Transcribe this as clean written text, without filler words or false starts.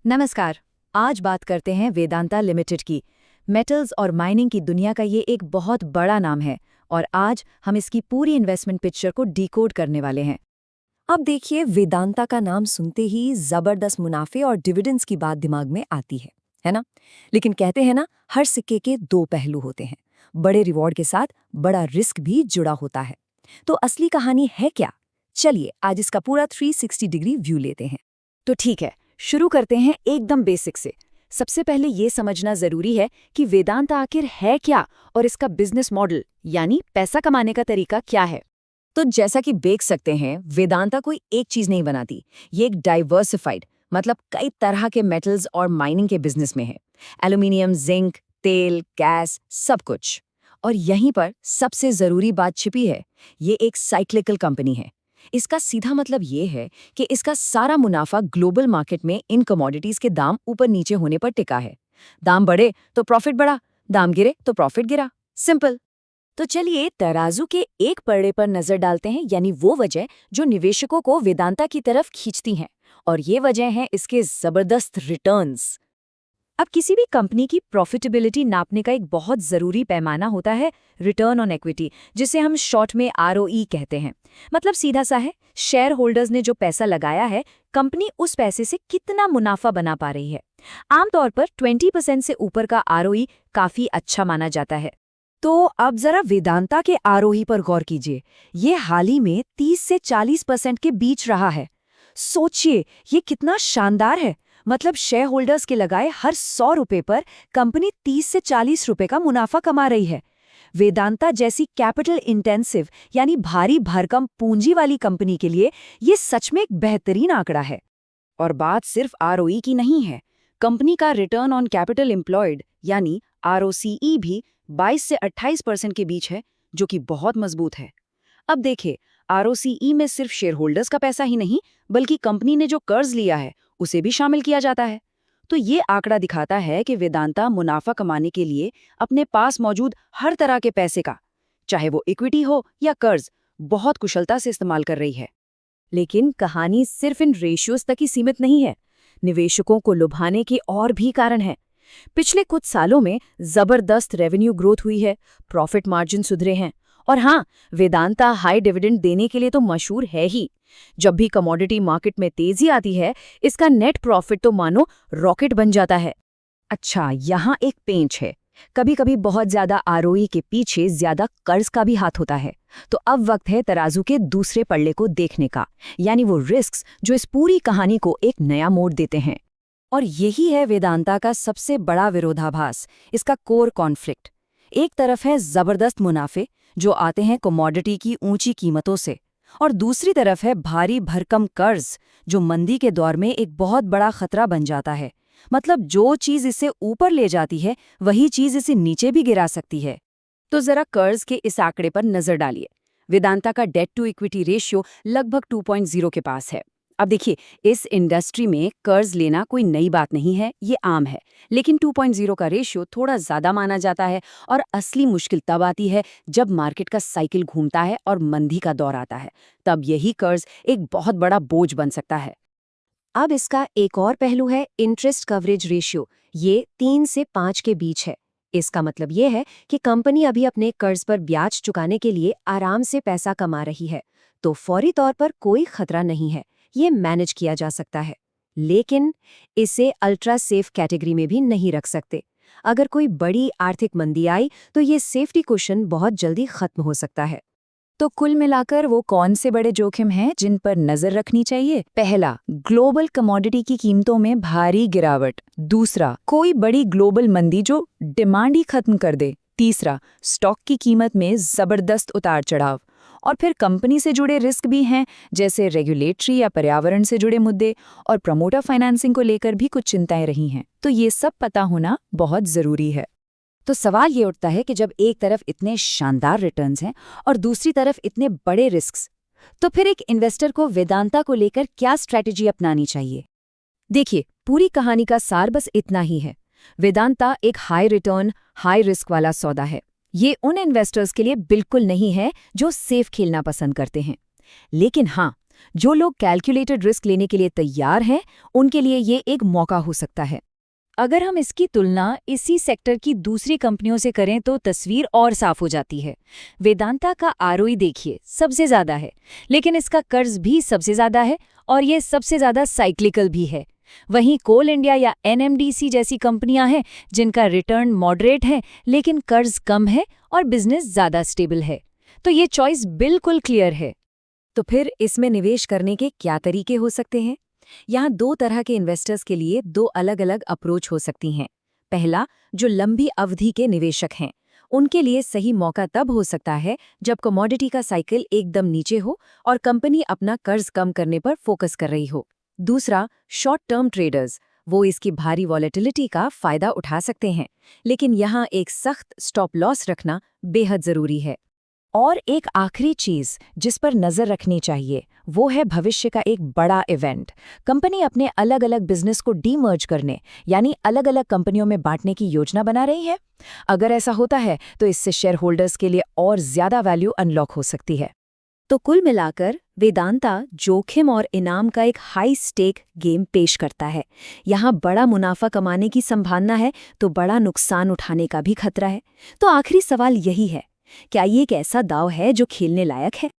नमस्कार। आज बात करते हैं वेदांता लिमिटेड की। मेटल्स और माइनिंग की दुनिया का ये एक बहुत बड़ा नाम है और आज हम इसकी पूरी इन्वेस्टमेंट पिक्चर को डिकोड करने वाले हैं। अब देखिए, वेदांता का नाम सुनते ही जबरदस्त मुनाफे और डिविडेंड्स की बात दिमाग में आती है ना। लेकिन कहते हैं ना, हर सिक्के के दो पहलू होते हैं। बड़े रिवॉर्ड के साथ बड़ा रिस्क भी जुड़ा होता है। तो असली कहानी है क्या? चलिए आज इसका पूरा 360 डिग्री व्यू लेते हैं। तो ठीक है, शुरू करते हैं एकदम बेसिक से। सबसे पहले ये समझना जरूरी है कि वेदांता आखिर है क्या और इसका बिजनेस मॉडल यानी पैसा कमाने का तरीका क्या है। तो जैसा कि देख सकते हैं, वेदांता कोई एक चीज नहीं बनाती। ये एक डाइवर्सिफाइड, मतलब कई तरह के मेटल्स और माइनिंग के बिजनेस में है। एल्यूमिनियम, जिंक, तेल, गैस, सब कुछ। और यहीं पर सबसे जरूरी बात छिपी है, ये एक साइक्लिकल कंपनी है। इसका सीधा मतलब ये है कि इसका सारा मुनाफा ग्लोबल मार्केट में इन कमोडिटीज के दाम ऊपर नीचे होने पर टिका है। दाम बढ़े तो प्रॉफिट बढ़ा, दाम गिरे तो प्रॉफिट गिरा। सिंपल। तो चलिए तराजू के एक पड़े पर नजर डालते हैं, यानी वो वजह जो निवेशकों को वेदांता की तरफ खींचती हैं। और ये वजह है इसके जबरदस्त रिटर्न्स। अब किसी भी कंपनी की प्रॉफिटेबिलिटी नापने का एक बहुत ज़रूरी पैमाना होता है रिटर्न ऑन इक्विटी, जिसे हम शॉर्ट में ROE कहते हैं। मतलब सीधा सा है, शेयर होल्डर्स ने जो पैसा लगाया है, कंपनी उस पैसे से कितना मुनाफा बना पा रही है। आमतौर पर 20% से ऊपर का ROE काफ़ी अच्छा माना जाता है। तो अब जरा वेदांता के आरोही पर गौर कीजिए। ये हाल ही में 30 से 40% के बीच रहा है। सोचिए, ये कितना शानदार है। मतलब शेयर होल्डर्स के लगाए हर 100 रुपए पर कंपनी 30 से 40 रुपए का मुनाफा कमा रही है। वेदांता जैसी कैपिटल इंटेंसिव यानी भारी भरकम पूंजी वाली कंपनी के लिए ये सच में एक बेहतरीन आंकड़ा है। और बात सिर्फ ROE की नहीं है। कंपनी का रिटर्न ऑन कैपिटल एम्प्लॉयड यानी ROCE भी 22 से 28% के बीच है, जो कि बहुत मजबूत है। अब देखिए, ROCE में सिर्फ शेयर होल्डर्स का पैसा ही नहीं, बल्कि कंपनी ने जो कर्ज लिया है उसे भी शामिल किया जाता है। तो ये आंकड़ा दिखाता है कि वेदांता मुनाफा कमाने के लिए अपने पास मौजूद हर तरह के पैसे का, चाहे वो इक्विटी हो या कर्ज, बहुत कुशलता से इस्तेमाल कर रही है। लेकिन कहानी सिर्फ इन रेशियोज तक ही सीमित नहीं है। निवेशकों को लुभाने के और भी कारण हैं। पिछले कुछ सालों में जबरदस्त रेवेन्यू ग्रोथ हुई है, प्रॉफिट मार्जिन सुधरे हैं। और हाँ, वेदांता हाई डिविडेंड देने के लिए तो मशहूर है ही। जब भी कमोडिटी मार्केट में तेजी आती है, इसका नेट प्रॉफिट तो मानो रॉकेट बन जाता है। अच्छा, यहाँ एक पेंच है। कभी कभी बहुत ज्यादा ROE के पीछे ज्यादा कर्ज का भी हाथ होता है। तो अब वक्त है तराजू के दूसरे पल्ले को देखने का, यानी वो रिस्क्स जो इस पूरी कहानी को एक नया मोड़ देते हैं। और यही है वेदांता का सबसे बड़ा विरोधाभास, इसका कोर कॉन्फ्लिक्ट। एक तरफ है जबरदस्त मुनाफे जो आते हैं कमोडिटी की ऊंची कीमतों से, और दूसरी तरफ है भारी भरकम कर्ज जो मंदी के दौर में एक बहुत बड़ा खतरा बन जाता है। मतलब जो चीज इसे ऊपर ले जाती है, वही चीज इसे नीचे भी गिरा सकती है। तो जरा कर्ज के इस आंकड़े पर नजर डालिए। वेदांता का डेट टू इक्विटी रेशियो लगभग 2.0 के पास है। अब देखिए, इस इंडस्ट्री में कर्ज लेना कोई नई बात नहीं है, ये आम है। लेकिन 2.0 का रेशियो थोड़ा ज्यादा माना जाता है, और असली मुश्किल तब आती है जब मार्केट का साइकिल घूमता है और मंदी का दौर आता है। तब यही कर्ज एक बहुत बड़ा बोझ बन सकता है। अब इसका एक और पहलू है इंटरेस्ट कवरेज रेशियो। ये 3 से 5 के बीच है। इसका मतलब ये है कि कंपनी अभी अपने कर्ज पर ब्याज चुकाने के लिए आराम से पैसा कमा रही है, तो फौरी तौर पर कोई खतरा नहीं है, ये मैनेज किया जा सकता है। लेकिन इसे अल्ट्रा सेफ कैटेगरी में भी नहीं रख सकते। अगर कोई बड़ी आर्थिक मंदी आई तो ये सेफ्टी कुशन बहुत जल्दी खत्म हो सकता है। तो कुल मिलाकर वो कौन से बड़े जोखिम हैं जिन पर नजर रखनी चाहिए? पहला, ग्लोबल कमोडिटी की कीमतों में भारी गिरावट। दूसरा, कोई बड़ी ग्लोबल मंदी जो डिमांड ही खत्म कर दे। तीसरा, स्टॉक की कीमत में जबरदस्त उतार चढ़ाव। और फिर कंपनी से जुड़े रिस्क भी हैं, जैसे रेगुलेटरी या पर्यावरण से जुड़े मुद्दे, और प्रमोटर फाइनेंसिंग को लेकर भी कुछ चिंताएं रही हैं। तो ये सब पता होना बहुत जरूरी है। तो सवाल ये उठता है कि जब एक तरफ इतने शानदार रिटर्न्स हैं और दूसरी तरफ इतने बड़े रिस्क्स, तो फिर एक इन्वेस्टर को वेदांता को लेकर क्या स्ट्रैटेजी अपनानी चाहिए? देखिए, पूरी कहानी का सार बस इतना ही है। वेदांता एक हाई रिटर्न, हाई रिस्क वाला सौदा है। ये उन इन्वेस्टर्स के लिए बिल्कुल नहीं है जो सेफ खेलना पसंद करते हैं। लेकिन हाँ, जो लोग कैलकुलेटेड रिस्क लेने के लिए तैयार हैं, उनके लिए ये एक मौका हो सकता है। अगर हम इसकी तुलना इसी सेक्टर की दूसरी कंपनियों से करें तो तस्वीर और साफ हो जाती है। वेदांता का आरओई देखिए सबसे ज़्यादा है, लेकिन इसका कर्ज भी सबसे ज़्यादा है और ये सबसे ज़्यादा साइक्लिकल भी है। वहीं कोल इंडिया या एनएमडीसी जैसी कंपनियां हैं जिनका रिटर्न मॉडरेट है लेकिन कर्ज कम है और बिजनेस ज़्यादा स्टेबल है। तो ये चॉइस बिल्कुल क्लियर है। तो फिर इसमें निवेश करने के क्या तरीके हो सकते हैं? यहाँ दो तरह के इन्वेस्टर्स के लिए दो अलग-अलग अप्रोच हो सकती हैं। पहला, जो लंबी अवधि के निवेशक हैं, उनके लिए सही मौका तब हो सकता है जब कमोडिटी का साइकिल एकदम नीचे हो और कंपनी अपना कर्ज कम करने पर फोकस कर रही हो। दूसरा, शॉर्ट टर्म ट्रेडर्स, वो इसकी भारी वॉलेटिलिटी का फायदा उठा सकते हैं, लेकिन यहाँ एक सख्त स्टॉप लॉस रखना बेहद जरूरी है। और एक आखिरी चीज जिस पर नजर रखनी चाहिए वो है भविष्य का एक बड़ा इवेंट। कंपनी अपने अलग अलग बिजनेस को डीमर्ज करने यानी अलग अलग कंपनियों में बांटने की योजना बना रही है। अगर ऐसा होता है तो इससे शेयर होल्डर्स के लिए और ज्यादा वैल्यू अनलॉक हो सकती है। तो कुल मिलाकर वेदांता जोखिम और इनाम का एक हाई स्टेक गेम पेश करता है। यहाँ बड़ा मुनाफा कमाने की संभावना है तो बड़ा नुकसान उठाने का भी खतरा है। तो आखिरी सवाल यही है, क्या ये एक ऐसा दांव है जो खेलने लायक है?